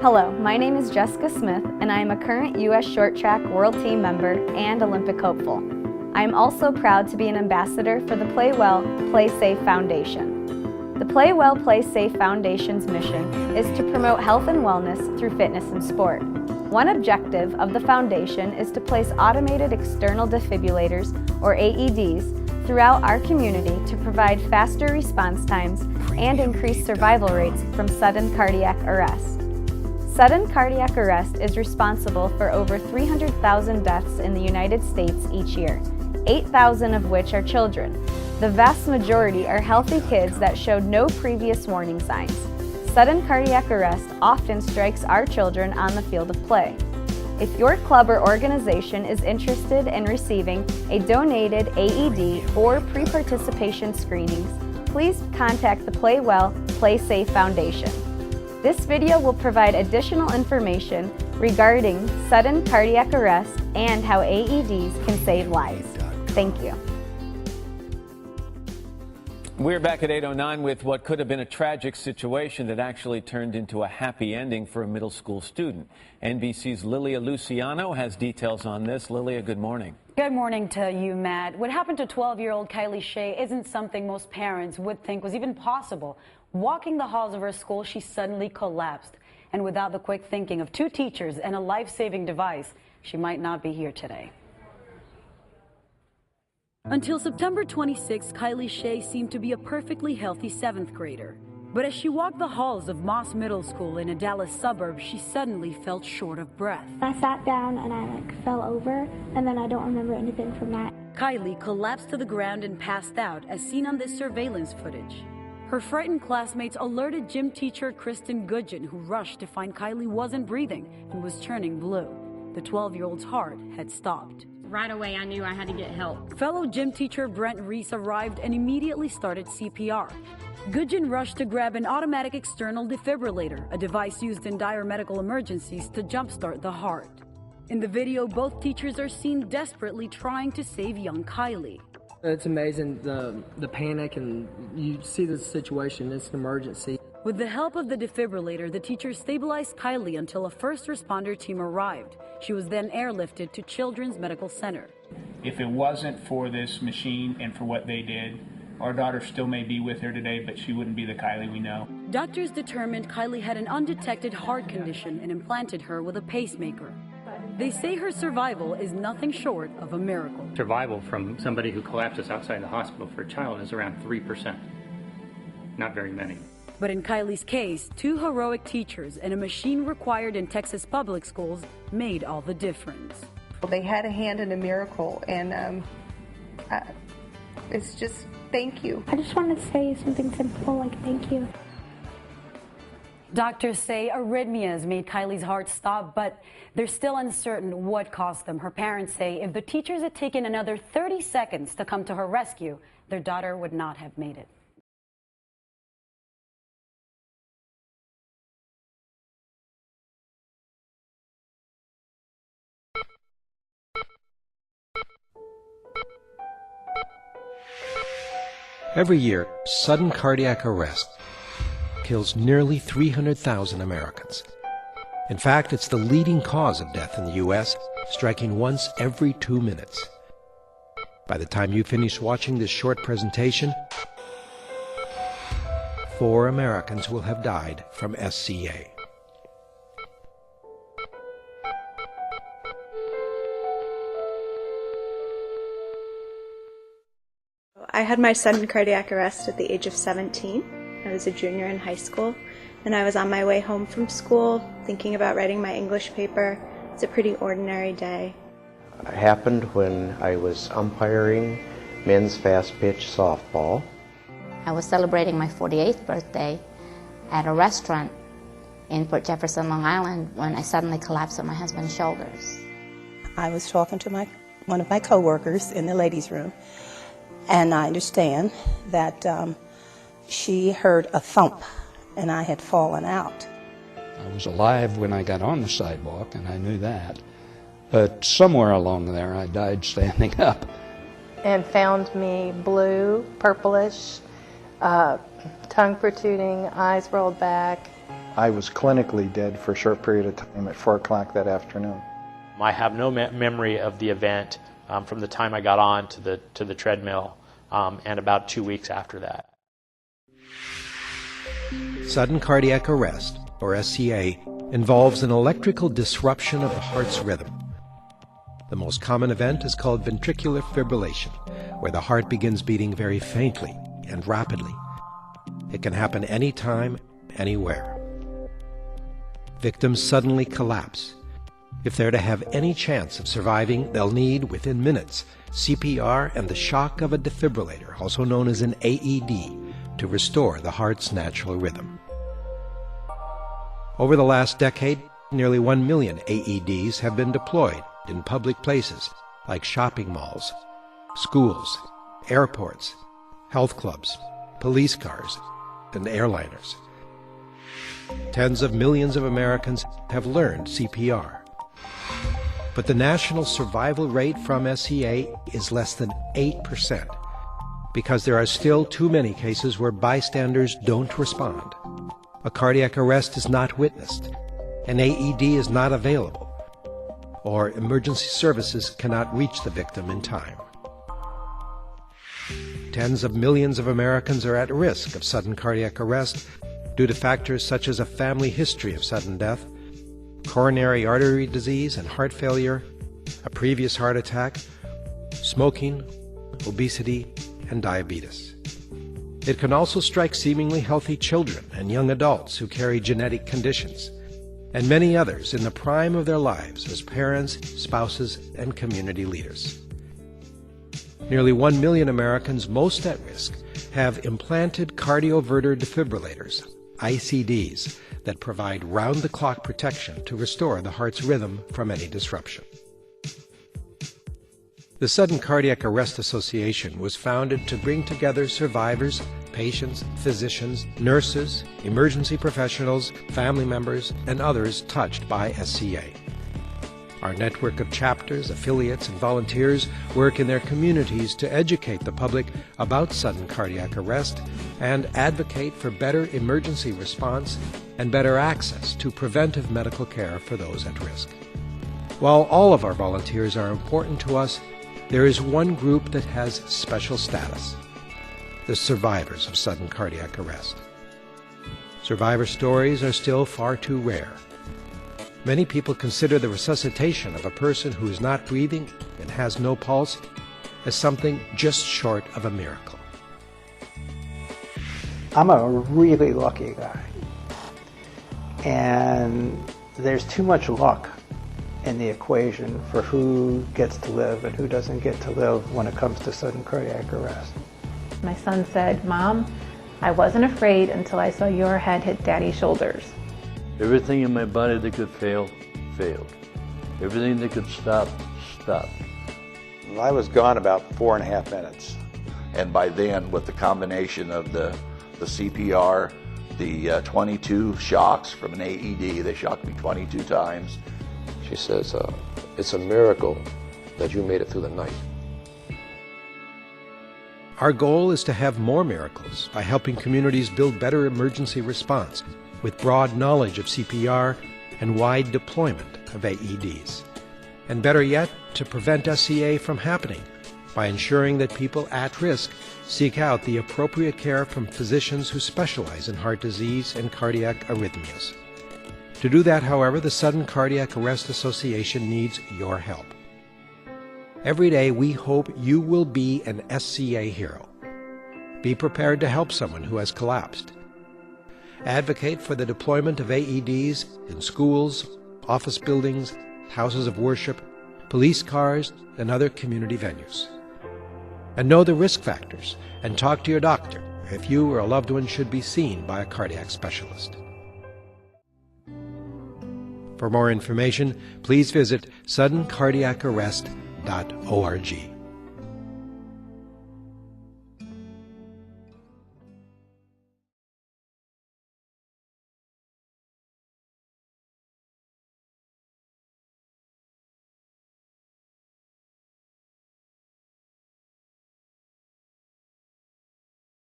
Hello, my name is Jessica Smith, and I am a current U.S. Short Track World Team member and Olympic hopeful. I am also proud to be an ambassador for the Play Well, Play Safe Foundation. The Play Well, Play Safe Foundation's mission is to promote health and wellness through fitness and sport. One objective of the foundation is to place automated external defibullators, or AEDs, throughout our community to provide faster response times and increase survival rates from sudden cardiac arrest. Sudden cardiac arrest is responsible for over 300,000 deaths in the United States each year, 8,000 of which are children. The vast majority are healthy kids that showed no previous warning signs. Sudden cardiac arrest often strikes our children on the field of play. If your club or organization is interested in receiving a donated AED or pre-participation screenings, please contact the Play Well, Play Safe Foundation. This video will provide additional information regarding sudden cardiac arrest and how AEDs can save lives. Thank you. We're back at 8:09 with what could have been a tragic situation that actually turned into a happy ending for a middle school student. NBC's Lilia Luciano has details on this. Lilia, good morning. Good morning to you, Matt. What happened to 12-year-old Kylie Shea isn't something most parents would think was even possible. Walking the halls of her school, she suddenly collapsed. And without the quick thinking of two teachers and a life-saving device, she might not be here today. Until September 26, Kylie Shea seemed to be a perfectly healthy 7th grader. But as she walked the halls of Moss Middle School in a Dallas suburb, she suddenly felt short of breath. I sat down and I fell over, and then I don't remember anything from that. Kylie collapsed to the ground and passed out, as seen on this surveillance footage. Her frightened classmates alerted gym teacher Kristen Goodgen, who rushed to find Kylie wasn't breathing and was turning blue. The 12-year-old's heart had stopped. Right away, I knew I had to get help. Fellow gym teacher Brent Reese arrived and immediately started CPR. Goodgen rushed to grab an automatic external defibrillator, a device used in dire medical emergencies to jumpstart the heart. In the video, both teachers are seen desperately trying to save young Kylie. It's amazing, the panic, and you see the situation, it's an emergency. With the help of the defibrillator, the teachers stabilized Kylie until a first responder team arrived. She was then airlifted to Children's Medical Center. If it wasn't for this machine and for what they did, our daughter still may be with her today, but she wouldn't be the Kylie we know. Doctors determined Kylie had an undetected heart condition and implanted her with a pacemaker. They say her survival is nothing short of a miracle. Survival from somebody who collapses outside the hospital for a child is around 3%. Not very many. But in Kylie's case, 2 heroic teachers and a machine required in Texas public schools made all the difference. They had a hand in a miracle, and it's just thank you. I just wanted to say something simple like thank you. Doctors say arrhythmias made Kylie's heart stop, but they're still uncertain what caused them. Her parents say if the teachers had taken another 30 seconds to come to her rescue, their daughter would not have made it. Every year, sudden cardiac arrest kills nearly 300,000 Americans. In fact, it's the leading cause of death in the U.S., striking once every 2 minutes. By the time you finish watching this short presentation, 4 Americans will have died from SCA. I had my sudden cardiac arrest at the age of 17. I was a junior in high school, and I was on my way home from school thinking about writing my English paper. It's a pretty ordinary day. It happened when I was umpiring men's fast-pitch softball. I was celebrating my 48th birthday at a restaurant in Port Jefferson, Long Island, when I suddenly collapsed on my husband's shoulders. I was talking to one of my coworkers in the ladies' room, and I understand that she heard a thump, and I had fallen out. I was alive when I got on the sidewalk, and I knew that. But somewhere along there, I died standing up. And found me blue, purplish, tongue protruding, eyes rolled back, I was clinically dead for a short period of time at 4 o'clock that afternoon. I have no memory of the event from the time I got on to the treadmill and about 2 weeks after that. Sudden cardiac arrest, or SCA, involves an electrical disruption of the heart's rhythm. The most common event is called ventricular fibrillation, where the heart begins beating very faintly and rapidly. It can happen anytime, anywhere. Victims suddenly collapse. If they're to have any chance of surviving, they'll need, within minutes, CPR and the shock of a defibrillator, also known as an AED, to restore the heart's natural rhythm. Over the last decade, nearly 1 million AEDs have been deployed in public places like shopping malls, schools, airports, health clubs, police cars, and airliners. Tens of millions of Americans have learned CPR. But the national survival rate from SCA is less than 8%, because there are still too many cases where bystanders don't respond. A cardiac arrest is not witnessed, an AED is not available, or emergency services cannot reach the victim in time. Tens of millions of Americans are at risk of sudden cardiac arrest due to factors such as a family history of sudden death, coronary artery disease and heart failure, a previous heart attack, smoking, obesity, and diabetes. It can also strike seemingly healthy children and young adults who carry genetic conditions, and many others in the prime of their lives as parents, spouses, and community leaders. Nearly 1 million Americans most at risk have implanted cardioverter defibrillators, ICDs, that provide round-the-clock protection to restore the heart's rhythm from any disruption. The Sudden Cardiac Arrest Association was founded to bring together survivors, patients, physicians, nurses, emergency professionals, family members, and others touched by SCA. Our network of chapters, affiliates, and volunteers work in their communities to educate the public about sudden cardiac arrest and advocate for better emergency response and better access to preventive medical care for those at risk. While all of our volunteers are important to us, there is one group that has special status: the survivors of sudden cardiac arrest. Survivor stories are still far too rare. Many people consider the resuscitation of a person who is not breathing and has no pulse as something just short of a miracle. I'm a really lucky guy, and there's too much luck in the equation for who gets to live and who doesn't get to live when it comes to sudden cardiac arrest. My son said, "Mom, I wasn't afraid until I saw your head hit Daddy's shoulders." Everything in my body that could fail, failed. Everything that could stop, stopped. I was gone about 4.5 minutes. And by then, with the combination of the CPR, the 22 shocks from an AED, they shocked me 22 times. She says, it's a miracle that you made it through the night. Our goal is to have more miracles by helping communities build better emergency response with broad knowledge of CPR and wide deployment of AEDs. And better yet, to prevent SCA from happening by ensuring that people at risk seek out the appropriate care from physicians who specialize in heart disease and cardiac arrhythmias. To do that, however, the Sudden Cardiac Arrest Association needs your help. Every day, we hope you will be an SCA hero. Be prepared to help someone who has collapsed. Advocate for the deployment of AEDs in schools, office buildings, houses of worship, police cars, and other community venues. And know the risk factors and talk to your doctor if you or a loved one should be seen by a cardiac specialist. For more information, please visit suddencardiacarrest.org.